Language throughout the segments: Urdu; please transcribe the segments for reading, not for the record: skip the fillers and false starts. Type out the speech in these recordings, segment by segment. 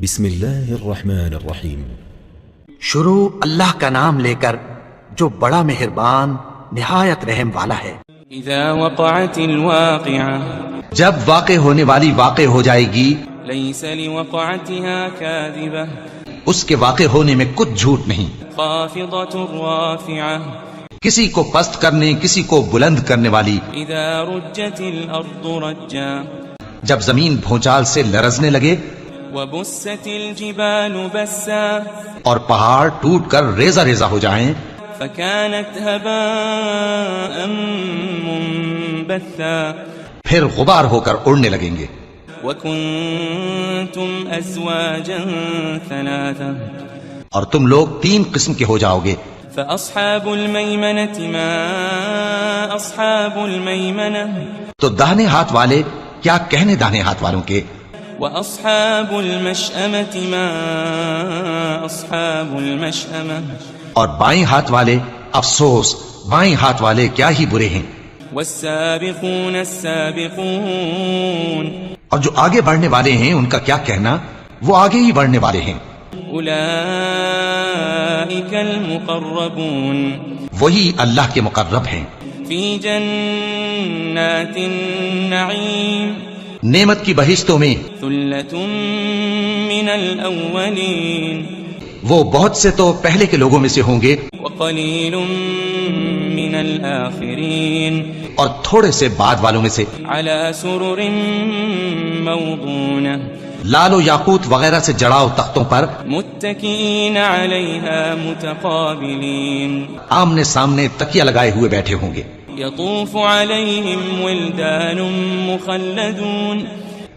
بسم اللہ الرحمن الرحیم۔ شروع اللہ کا نام لے کر جو بڑا مہربان نہایت رحم والا ہے۔ اذا وقعت الواقعہ، جب واقع ہونے والی واقع ہو جائے گی، لیس لوقعتها کاذبہ، اس کے واقع ہونے میں کچھ جھوٹ نہیں، خافضۃ رافعہ، کسی کو پست کرنے کسی کو بلند کرنے والی۔ اذا رجت الارض رجا، جب زمین بھونچال سے لرزنے لگے، وبست الجبال بسا، اور پہاڑ ٹوٹ کر ریزہ ریزہ ہو جائیں، فكانت هباء منبثا، پھر غبار ہو کر اڑنے لگیں گے۔ وكنتم ازواجا ثلاثا، اور تم لوگ 3 قسم کے ہو جاؤ گے۔ فاصحاب المیمنة ما اصحاب المیمنة، تو داہنے ہاتھ والے کیا کہنے داہنے ہاتھ والوں کے، واصحاب المشأمة ما اصحاب المشأمة، اور بائیں ہاتھ والے افسوس بائیں ہاتھ والے کیا ہی برے ہیں۔ والسابقون السابقون، اور جو آگے بڑھنے والے ہیں ان کا کیا کہنا، وہ آگے ہی بڑھنے والے ہیں۔ اولئک المقربون، وہی اللہ کے مقرب ہیں۔ فی جنات النعیم، نعمت کی بہشتوں میں، ثلۃ من الاولین، وہ بہت سے تو پہلے کے لوگوں میں سے ہوں گے، وقلیل من الآخرین، اور تھوڑے سے بعد والوں میں سے۔ علی سرر موضونہ، لال و یاقوت وغیرہ سے جڑاؤ تختوں پر، متکئین علیہا متقابلین، آمنے سامنے تکیہ لگائے ہوئے بیٹھے ہوں گے۔ یطوف علیہم ولدان مخلدون،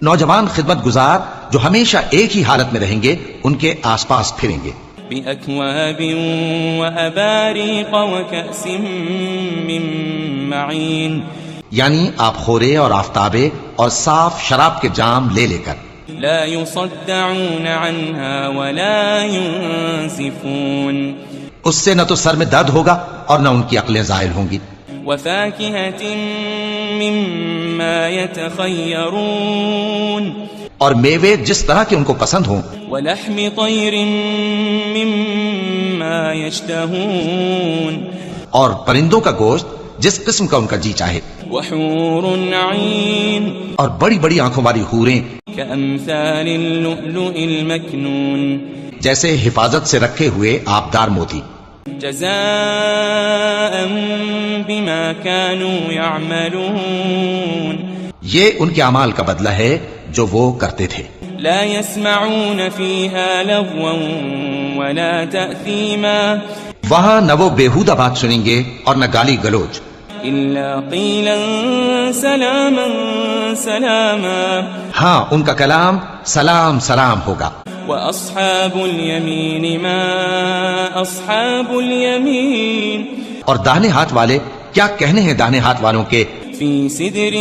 نوجوان خدمت گزار جو ہمیشہ ایک ہی حالت میں رہیں گے ان کے آس پاس پھریں گے۔ بأکواب وأباریق وکأس من معین، یعنی آپ خورے اور آفتابے اور صاف شراب کے جام لے لے کر۔ لا يصدعون عنها ولا ينزفون، اس سے نہ تو سر میں درد ہوگا اور نہ ان کی عقلیں زائل ہوں گی۔ وفاکہۃ مما یتخیرون، اور میوے جس طرح کے ان کو پسند ہوں، ولحم طیر مما یشتہون، اور پرندوں کا گوشت جس قسم کا ان کا جی چاہے، وحور عین، اور بڑی بڑی آنکھوں والی حوریں کامثال اللؤلؤ المکنون، جیسے حفاظت سے رکھے ہوئے آبدار موتی۔ جزاء بما كانوا يعملون، یہ ان کے اعمال کا بدلہ ہے جو وہ کرتے تھے۔ لا يسمعون فيها لغوا ولا تأثيما، وہاں نہ وہ بیہودہ بات سنیں گے اور نہ گالی گلوچ، إلا قيلا سلاما سلاما، ہاں ان کا کلام سلام سلام ہوگا۔ وأصحاب اليمين ما أصحاب اليمين، اور داہنے ہاتھ والے کیا کہنے ہیں داہنے ہاتھ والوں کے، في سدر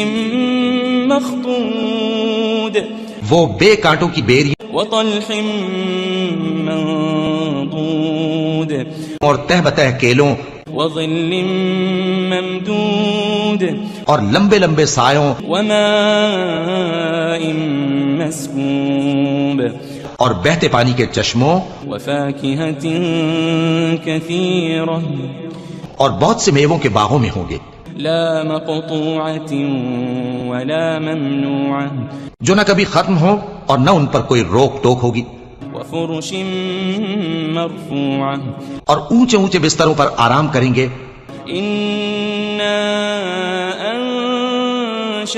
مخضود، وہ بے کانٹوں کی بیری وطلح منضود، اور تہ بتہ کیلوں وظل ممدود، اور لمبے لمبے سایوں وماء مسكوب، اور بہتے پانی کے چشموں، وفاكهة كثيرة، اور بہت سے میووں کے باغوں میں ہوں گے، لا مقطوعة ولا ممنوعة، جو نہ کبھی ختم ہو اور نہ ان پر کوئی روک ٹوک ہوگی، وفرش مرفوعة، اور اونچے اونچے بستروں پر آرام کریں گے۔ إنا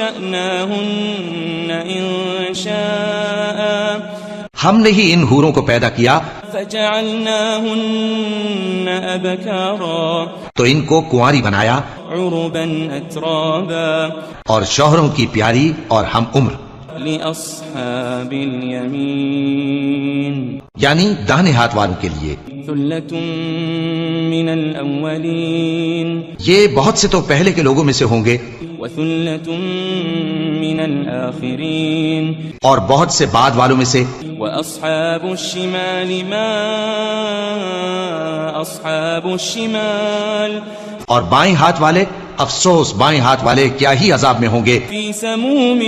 أنشأناهن إنشاء، ہم نے ہی ان حوروں کو پیدا کیا فجعلناهن أبكارا، تو ان کو کنواری بنایا، عربا أترابا، اور شوہروں کی پیاری اور ہم عمر، لأصحاب اليمين، یعنی داہنے ہاتھ والوں کے لیے۔ ثلة من الأولين، یہ بہت سے تو پہلے کے لوگوں میں سے ہوں گے، وثلة من الآخرين، اور بہت سے بعد والوں میں سے۔ وأصحاب الشمال ما أصحاب الشمال، اور بائیں ہاتھ والے افسوس بائیں ہاتھ والے کیا ہی عذاب میں ہوں گے، في سموم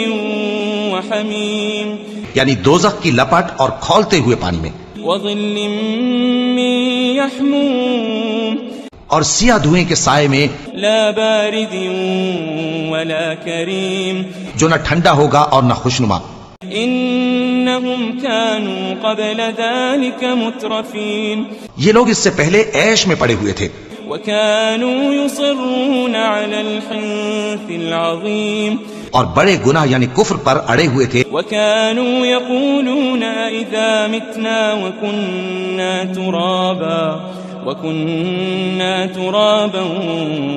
وحميم، یعنی دوزخ کی لپٹ اور کھولتے ہوئے پانی میں، وظل من يحموم اور سیاہ دھوئیں کے سائے میں، لا بارد ولا کریم جو نہ ٹھنڈا ہوگا اور نہ خوشنما۔ انہم كانوا قبل ذلك مترفین یہ لوگ اس سے پہلے عیش میں پڑے ہوئے تھے، وكانوا يصرون على الحنث العظیم اور بڑے گناہ یعنی کفر پر اڑے ہوئے تھے، وكانوا يقولون إذا متنا وكنا ترابا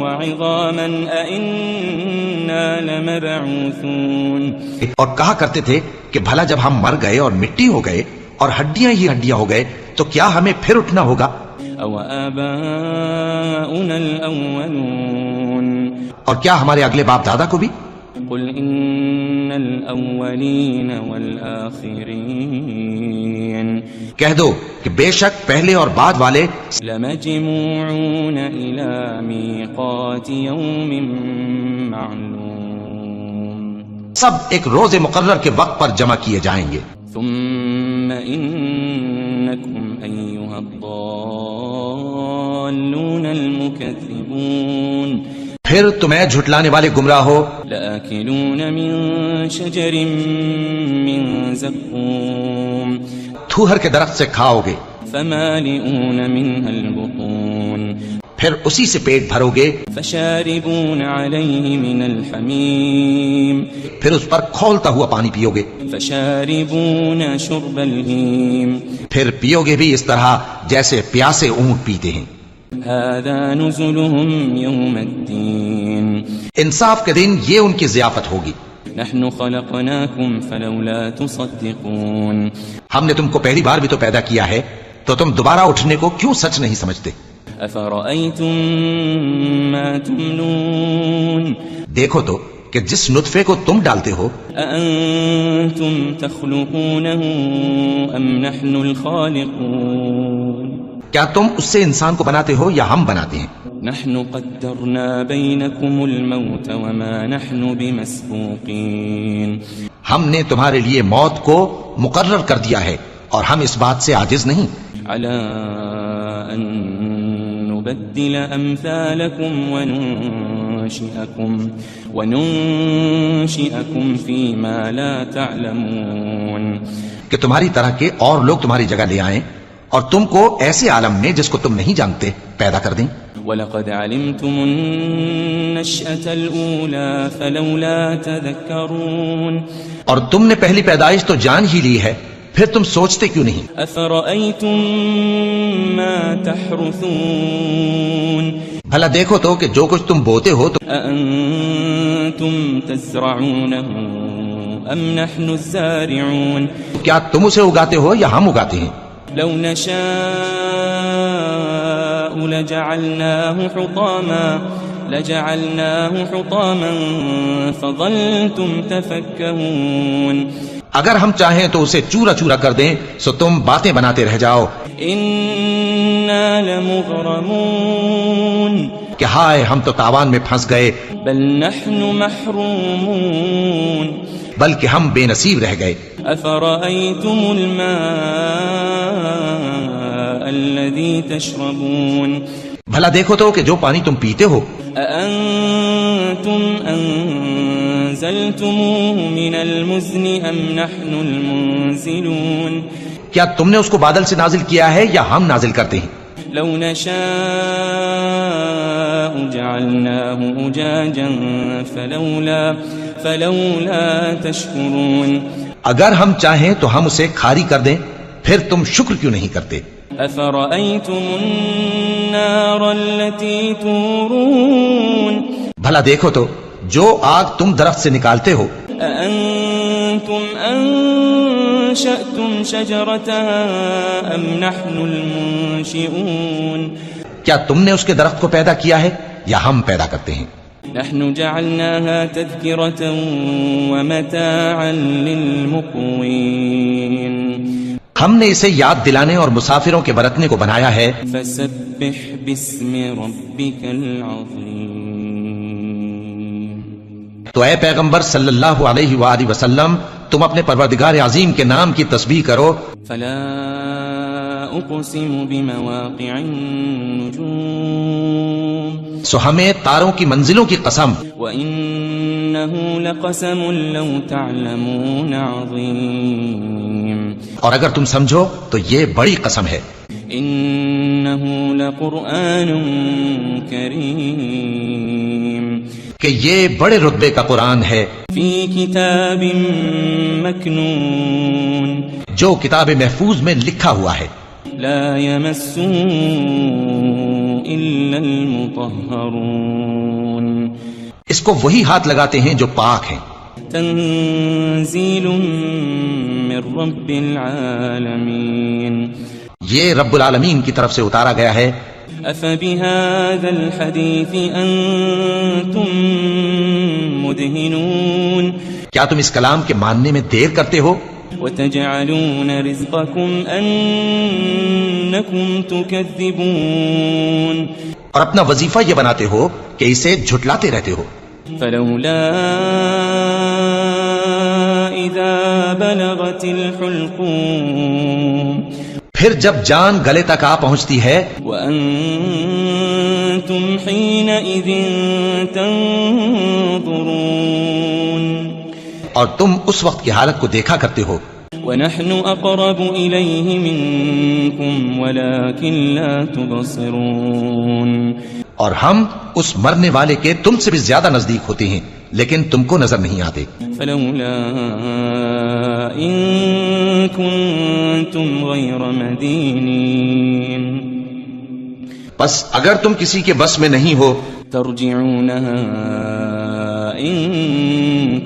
وعظاما أئنا لمبعوثون، اور کہا کرتے تھے کہ بھلا جب ہم مر گئے اور مٹی ہو گئے اور ہڈیاں ہی ہڈیاں ہو گئے تو کیا ہمیں پھر اٹھنا ہوگا؟ أو آباؤنا الأولون اور کیا ہمارے اگلے باپ دادا کو بھی؟ قل إن الأولين والآخرين کہہ دو کہ بے شک پہلے اور بعد والے لمجموعون إلى ميقات يوم معلوم سب ایک روز مقرر کے وقت پر جمع کیے جائیں گے، ثم إنكم أيها الضالون المكذبون پھر تمہیں جھٹلانے والے گمراہ ہو، لآكلون من شجر من زقوم تھوہر کے درخت سے کھاؤ گے، فمالئون منها البطون پھر اسی سے پیٹ بھرو گے، فشاربون عليه من الحميم پھر اس پر کھولتا ہوا پانی پیو گے، فشاربون شرب الهيم پھر پیو گے بھی اس طرح جیسے پیاسے اونٹ پیتے ہیں۔ هذا نزلهم يوم الدين انصاف کے دن یہ ان کی ضیافت ہوگی۔ نحن خلقناكم فلولا تصدقون ہم نے تم کو پہلی بار بھی تو پیدا کیا ہے، تو تم دوبارہ اٹھنے کو کیوں سچ نہیں سمجھتے؟ أفرأيتم ما تمنون دیکھو تو کہ جس نطفے کو تم ڈالتے ہو، أأنتم تخلقونه أم نحن الخالقون کیا تم اس سے انسان کو بناتے ہو یا ہم بناتے ہیں؟ نحن قدرنا بينكم الموت وما نحن بمسبوقين ہم نے تمہارے لیے موت کو مقرر کر دیا ہے اور ہم اس بات سے عاجز نہیں، على أن نبدل أمثالكم وننشئكم فيما لا تعلمون کہ تمہاری طرح کے اور لوگ تمہاری جگہ لے آئیں اور تم کو ایسے عالم میں جس کو تم نہیں جانتے پیدا کر دیں۔ وَلَقَدْ عَلِمْتُمُ النَّشْأَةَ الْأُولَى فَلَوْلَا تَذَكَّرُونَ اور تم نے پہلی پیدائش تو جان ہی لی ہے، پھر تم سوچتے کیوں نہیں؟ أَفَرَأَيْتُم مَّا تَحْرُثُونَ بھلا دیکھو تو کہ جو کچھ تم بوتے ہو تو أَأَنتُمْ تَزْرَعُونَهُ أَمْ نَحْنُ الزَّارِعُونَ کیا تم اسے اگاتے ہو یا ہم اگاتے ہیں؟ لو نشاء لجعلناه حطاما فظلتم تفكهون اگر ہم چاہیں تو اسے چورا چورا کر دیں سو تم باتیں بناتے رہ جاؤ إنا لمغرمون کہ ہائے ہم تو تاوان میں پھنس گئے، بل نحن محرومون بلکہ ہم بے نصیب رہ گئے۔ أفرأيتم الماء الذي تشربون بھلا دیکھو تو کہ جو پانی تم پیتے ہو، أأنتم أنزلتموه من المزن أم نحن المنزلون کیا تم نے اس کو بادل سے نازل کیا ہے یا ہم نازل کرتے ہیں؟ لو نشاء جعلناه أجاجا فلولا تشكرون اگر ہم چاہیں تو ہم اسے کھاری کر دیں، پھر تم شکر کیوں نہیں کرتے؟ أفرأيتم النار التي تورون بھلا دیکھو تو جو آگ تم درخت سے نکالتے ہو، أأنتم أنشأتم شجرتها أم نحن المنشئون کیا تم نے اس کے درخت کو پیدا کیا ہے یا ہم پیدا کرتے ہیں؟ نحن جعلناها تذكرة ومتاعا للمقوين ہم نے اسے یاد دلانے اور مسافروں کے برتنے کو بنایا ہے، فسبح باسم ربك العظيم تو اے پیغمبر صلی اللہ علیہ وآلہ وسلم تم اپنے پروردگار عظیم کے نام کی تسبیح کرو. فلا اقسم بمواقع النجوم سو ہمیں تاروں کی منزلوں کی قسم. وإنه لقسم لو تعلمون عظيم اور اگر تم سمجھو تو یہ بڑی قسم ہے. إنه لقرآن كريم کہ یہ بڑے رتبے کا قرآن ہے في كتاب مكنون جو کتاب محفوظ میں لکھا ہوا ہے. لا يمسه إلا المطهرون اس کو وہی ہاتھ لگاتے ہیں جو پاک ہیں. تنزيل من رب العالمين یہ رب العالمین کی طرف سے اتارا گیا ہے. أفبهذا الحديث أنتم مدهنون کیا تم اس کلام کے ماننے میں دیر کرتے ہو؟ وتجعلون رزقكم أنكم تكذبون اور اپنا وظیفہ یہ بناتے ہو کہ اسے جھٹلاتے رہتے ہو. فلولا إذا بلغت الحلقوم پھر جب جان گلے تک آ پہنچتی ہے وأنتم حينئذ تنظرون اور تم اس وقت کی حالت کو دیکھا کرتے ہو. ونحن أقرب إليه منكم ولكن لا تبصرون اور ہم اس مرنے والے کے تم سے بھی زیادہ نزدیک ہوتے ہیں لیکن تم کو نظر نہیں آتے. فلولا إن كنتم غير مدينين بس اگر تم کسی کے بس میں نہیں ہو ترجعونها إن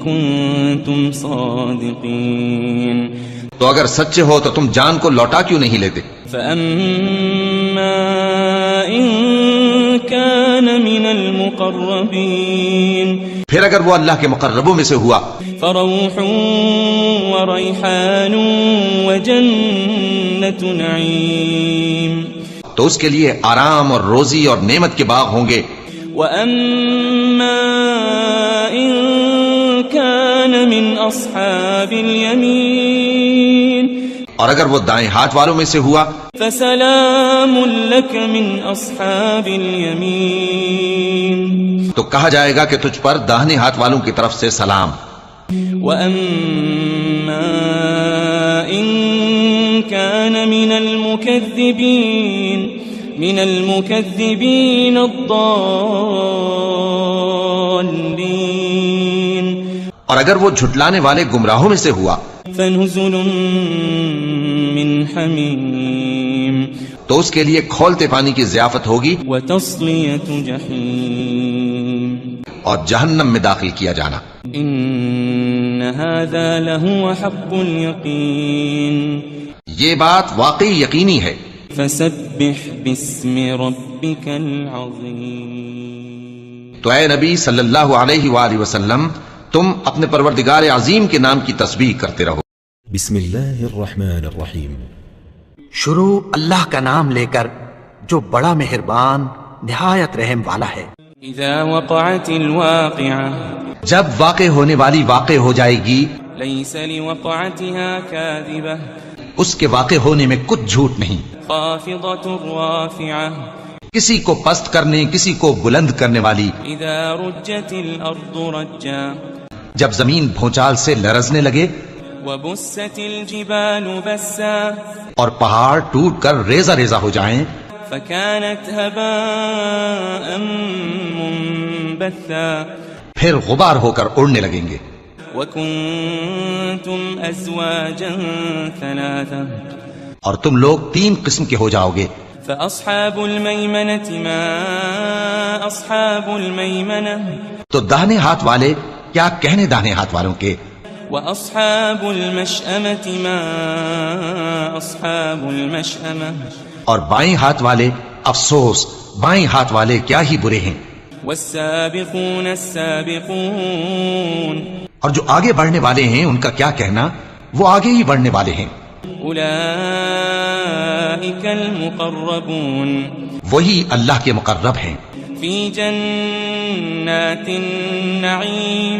كنتم صادقين تو اگر سچے ہو تو تم جان کو لوٹا کیوں نہیں لیتے؟ فأما إن كان من المقربين پھر اگر وہ اللہ کے مقربوں میں سے ہوا فروح وريحان وجنة نعيم تو اس کے لیے آرام اور روزی اور نعمت کے باغ ہوں گے. وأما إن كان من أصحاب اليمين اور اگر وہ دائیں ہاتھ والوں میں سے ہوا فسلام لك من أصحاب اليمين تو کہا جائے گا کہ تجھ پر داہنے ہاتھ والوں کی طرف سے سلام. وأما إن كان من المكذبين الضالين اور اگر وہ جھٹلانے والے گمراہوں میں سے ہوا فنزل من حميم تو اس کے لیے کھولتے پانی کی ضیافت ہوگی وتصلية جحيم اور جہنم میں داخل کیا جانا. إن هذا لهو حق اليقين یہ بات واقعی یقینی ہے. فسبح باسم ربك العظيم تو اے نبی صلی اللہ علیہ وآلہ وسلم تم اپنے پروردگار عظیم کے نام کی تسبیح کرتے رہو. بسم اللہ الرحمن الرحیم. شروع اللہ کا نام لے کر جو بڑا مہربان نہایت رحم والا ہے. اذا وقعت الواقعة جب واقع ہونے والی واقع ہو جائے گی ليس لوقعتها كاذبة اس کے واقع ہونے میں کچھ جھوٹ نہیں. خافضة رافعة کسی کو پست کرنے کسی کو بلند کرنے والی. اذا رجت الارض رجا جب زمین بھونچال سے لرزنے لگے وبست الجبال بسا اور پہاڑ ٹوٹ کر ریزہ ریزہ ہو جائیں فكانت هباء منبثا پھر غبار ہو کر اڑنے لگیں گے. وكنتم ازواجا ثلاثا اور تم لوگ 3 قسم کے ہو جاؤ گے. فاصحاب الميمنة ما اصحاب الميمنة تو داہنے ہاتھ والے کیا کہنے داہنے ہاتھ والوں کے. واصحاب المشأمة ما اصحاب المشأمة اور بائیں ہاتھ والے افسوس بائیں ہاتھ والے کیا ہی برے ہیں. والسابقون السابقون اور جو آگے بڑھنے والے ہیں ان کا کیا کہنا وہ آگے ہی بڑھنے والے ہیں. اولئک المقربون وہی اللہ کے مقرب ہیں. فی جنات النعیم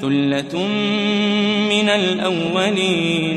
ثلة من الأولين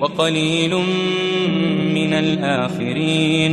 وقليل من الآخرين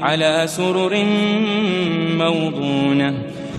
على سرر موضونة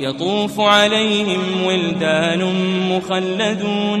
يطوف عليهم ولدان مخلدون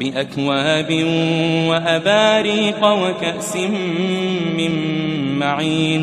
بأكواب وأباريق وكأس من معين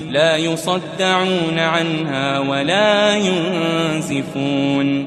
لا يصدعون عنها ولا ينزفون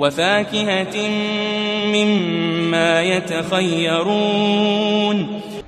وفاكهة مما يتخيرون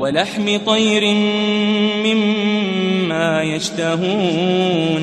ولحم طير مما يشتهون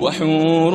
وحور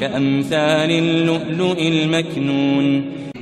كأمثال اللؤلؤ المكنون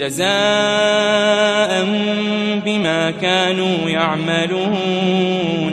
جزاء بما كانوا يعملون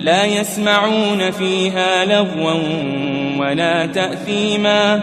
لا يسمعون فيها لغوا ولا تأثيما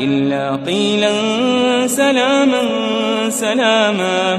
إلا قيلا سلاما سلاما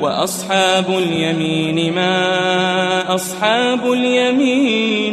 وأصحاب اليمين ما أصحاب اليمين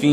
في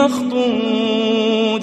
مخضود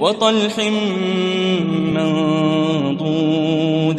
وطلح منضود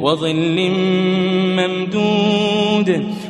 وظل ممدود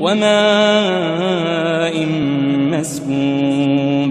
وماء مسكوب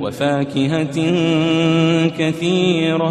وفاكهة كثيرة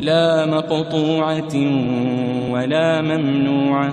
لا مقطوعة ولا ممنوعة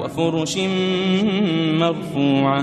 وفرش مرفوعة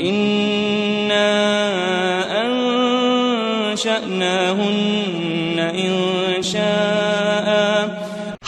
إنا أنشأناهن إنشاء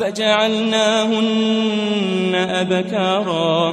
فجعلناهن أبكارا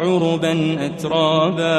عربا أترابا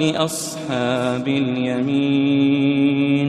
لأصحاب اليمين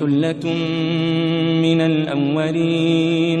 ثلة من الأولين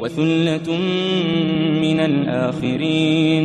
وثلة من الآخرين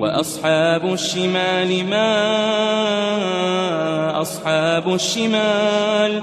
وأصحاب الشمال ما أصحاب الشمال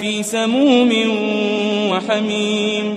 في سموم وحميم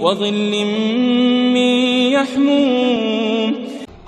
وظل من يحموم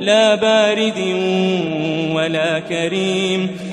لا بارد ولا كريم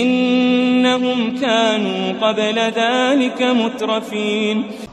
إنهم كانوا قبل ذلك مترفين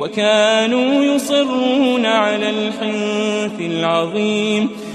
وكانوا يصرون على الحنث العظيم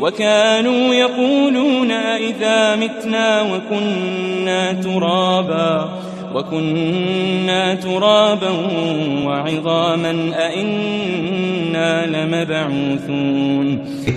وكانوا يقولون إذا متنا وكنا ترابا وعظاما أئنا لمبعوثون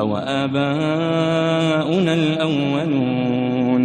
أو آباؤنا الأولون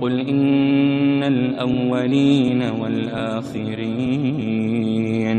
قل إن الأولين والآخرين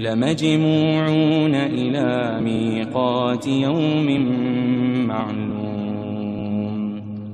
لمجموعون إلى ميقات يوم معلوم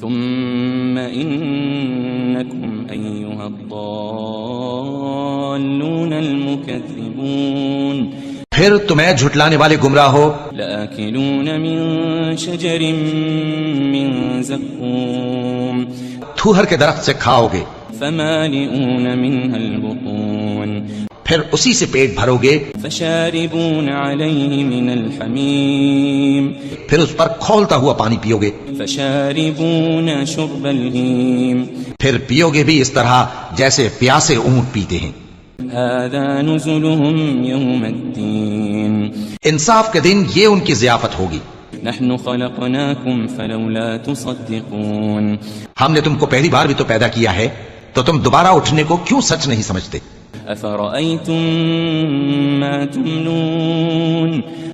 ثم إنكم أيها الضالون المكذبون پھر تمہیں جھٹلانے والے گمراہ ہو، لآكلون من شجر من زقوم تھوہر کے درخت سے کھاؤ گے، فمالئون منها البطون پھر اسی سے پیٹ بھرو گے، فشاربون عليه من الحميم پھر اس پر کھولتا ہوا پانی پیو گے، فشاربون شرب الهيم پھر پیو گے بھی اس طرح جیسے پیاسے اونٹ پیتے ہیں۔ هذا نزلهم يوم الدين انصاف کے دن یہ ان کی ضیافت ہوگی۔ نحن خلقناكم فلولا تصدقون ہم نے تم کو پہلی بار بھی تو پیدا کیا ہے، تو تم دوبارہ اٹھنے کو کیوں سچ نہیں سمجھتے؟ أفرأيتم ما تمنون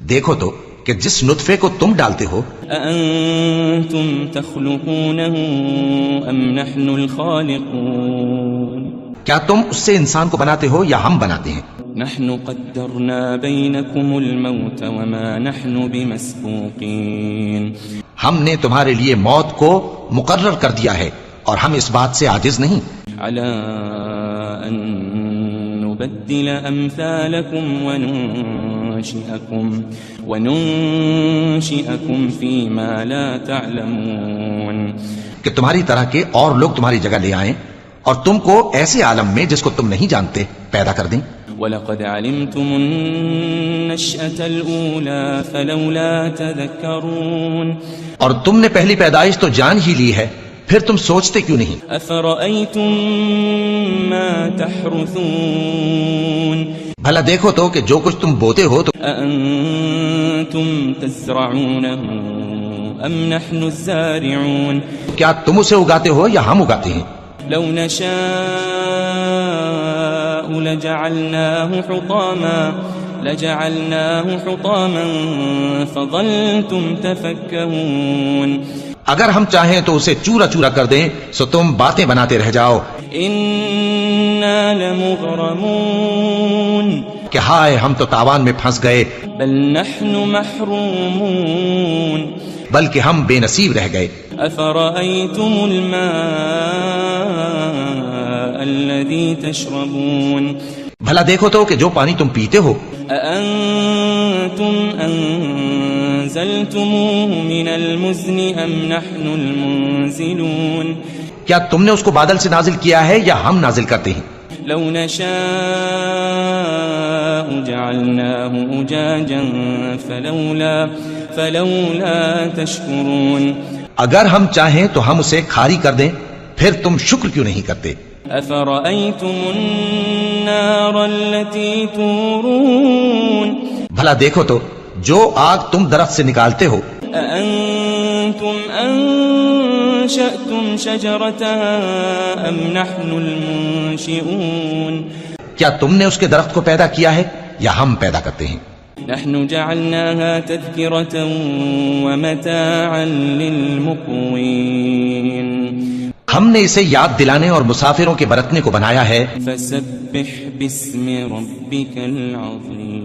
دیکھو تو کہ جس نطفے کو تم ڈالتے ہو، أأنتم تخلقونه أم نحن الخالقون کیا تم اس سے انسان کو بناتے ہو یا ہم بناتے ہیں؟ نحن قدرنا بينكم الموت وما نحن بمسبوقين ہم نے تمہارے لیے موت کو مقرر کر دیا ہے اور ہم اس بات سے عاجز نہیں، على أن نبدل أمثالكم وننشئكم فيما لا تعلمون کہ تمہاری طرح کے اور لوگ تمہاری جگہ لے آئیں اور تم کو ایسے عالم میں جس کو تم نہیں جانتے پیدا کر دیں۔ وَلَقَدْ عَلِمْتُمُ النَّشْأَةَ الْأُولَى فَلَوْلَا تَذَكَّرُونَ اور تم نے پہلی پیدائش تو جان ہی لی ہے، پھر تم سوچتے کیوں نہیں؟ أَفَرَأَيْتُم مَّا تَحْرُثُونَ بھلا دیکھو تو کہ جو کچھ تم بوتے ہو تو أَأَنتُمْ تَزْرَعُونَهُ أَمْ نَحْنُ الزَّارِعُونَ کیا تم اسے اگاتے ہو یا ہم اگاتے ہیں؟ لو نشاء لجعلناه حطاما فظلتم تفكهون اگر ہم چاہیں تو اسے چورا چورا کر دیں سو تم باتیں بناتے رہ جاؤ إنا لمغرمون کہ ہائے ہم تو تاوان میں پھنس گئے، بل نحن محرومون بلکہ ہم بے نصیب رہ گئے۔ أفرأيتم الماء الذي تشربون بھلا دیکھو تو کہ جو پانی تم پیتے ہو، أأنتم أنزلتموه من المزن أم نحن المنزلون کیا تم نے اس کو بادل سے نازل کیا ہے یا ہم نازل کرتے ہیں؟ لو نشاء جعلناه أجاجا فلولا تشكرون اگر ہم چاہیں تو ہم اسے کھاری کر دیں، پھر تم شکر کیوں نہیں کرتے؟ أفرأيتم النار التي تورون بھلا دیکھو تو جو آگ تم درخت سے نکالتے ہو، أأنتم أنشأتم شجرتها أم نحن المنشئون کیا تم نے اس کے درخت کو پیدا کیا ہے یا ہم پیدا کرتے ہیں؟ نحن جعلناها تذكرة ومتاعا للمقوين ہم نے اسے یاد دلانے اور مسافروں کے برتنے کو بنایا ہے۔ فسبح باسم ربك العظيم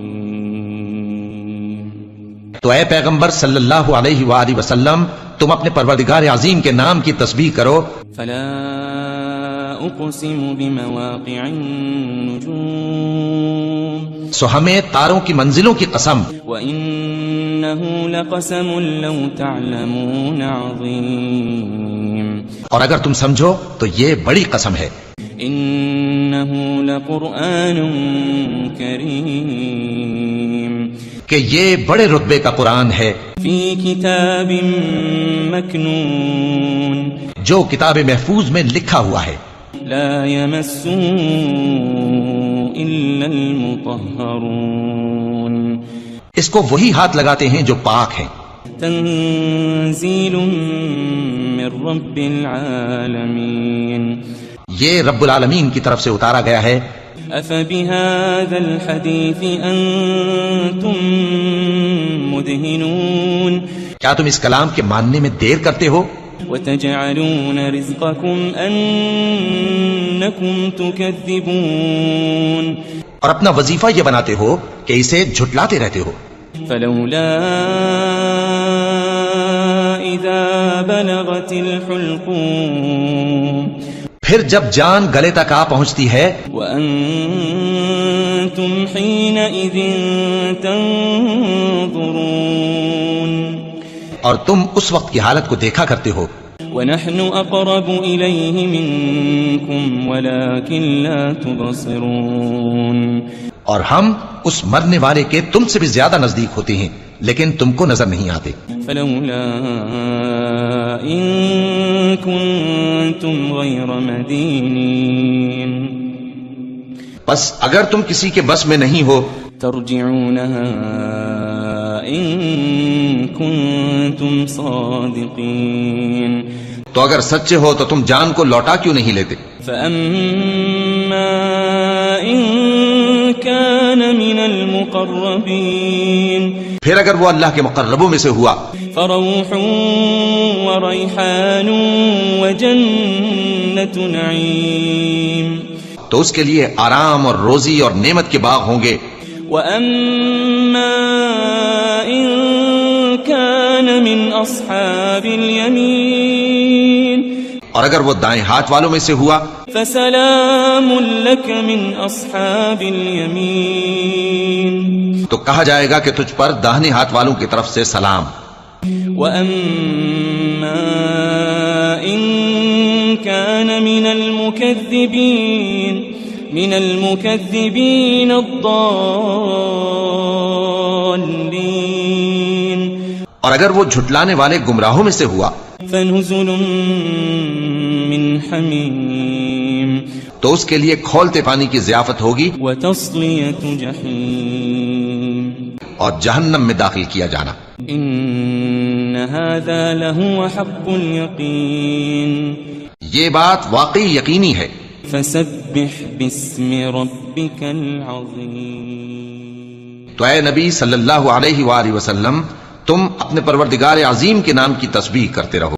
تو اے پیغمبر صلی اللہ علیہ وآلہ وسلم تم اپنے پروردگار عظیم کے نام کی تسبیح کرو۔ فلا أقسم بمواقع النجوم سو ہمیں تاروں کی منزلوں کی قسم، وإنه لقسم لو تعلمون عظيم اور اگر تم سمجھو تو یہ بڑی قسم ہے۔ إنه لقرآن كريم کہ یہ بڑے رتبے کا قرآن ہے في كتاب مكنون جو کتاب محفوظ میں لکھا ہوا ہے، لا يمسه إلا المطهرون اس کو وہی ہاتھ لگاتے ہیں جو پاک ہیں۔ تنزيل من رب العالمين یہ رب العالمین کی طرف سے اتارا گیا ہے۔ أفبهذا الحديث أنتم مدهنون کیا تم اس کلام کے ماننے میں دیر کرتے ہو؟ وتجعلون رزقكم أنكم تكذبون اور اپنا وظیفہ یہ بناتے ہو کہ اسے جھٹلاتے رہتے ہو۔ فلولا إذا بلغت الحلقوم پھر جب جان گلے تک آ پہنچتی ہے وأنتم أنتم حينئذ تنظرون اور تم اس وقت کی حالت کو دیکھا کرتے ہو. ونحن أقرب إليه منكم ولكن لا تبصرون اور ہم اس مرنے والے کے تم سے بھی زیادہ نزدیک ہوتے ہیں لیکن تم کو نظر نہیں آتے. فلولا إن كنتم غير مدينين بس اگر تم کسی کے بس میں نہیں ہو ترجعونها إن كنتم صادقين تو اگر سچے ہو تو تم جان کو لوٹا کیوں نہیں لیتے؟ فأما إن كان من المقربين پھر اگر وہ اللہ کے مقربوں میں سے ہوا فروح وريحان وجنة نعيم تو اس کے لیے آرام اور روزی اور نعمت کے باغ ہوں گے. وأما إن كان من أصحاب اليمين اور اگر وہ دائیں ہاتھ والوں میں سے ہوا فسلام لك من أصحاب اليمين تو کہا جائے گا کہ تجھ پر داہنے ہاتھ والوں کی طرف سے سلام. وأما إن كان من المكذبين الضالين اور اگر وہ جھٹلانے والے گمراہوں میں سے ہوا فنزل من حمیم تو اس کے لیے کھولتے پانی کی ضیافت ہوگی وتصلیۃ جحیم اور جہنم میں داخل کیا جانا. ان هذا لهو حق اليقین یہ بات واقعی یقینی ہے. فسبح باسم ربك العظیم تو اے نبی صلی اللہ علیہ وآلہ وسلم تم اپنے پروردگار عظیم کے نام کی تسبیح کرتے رہو.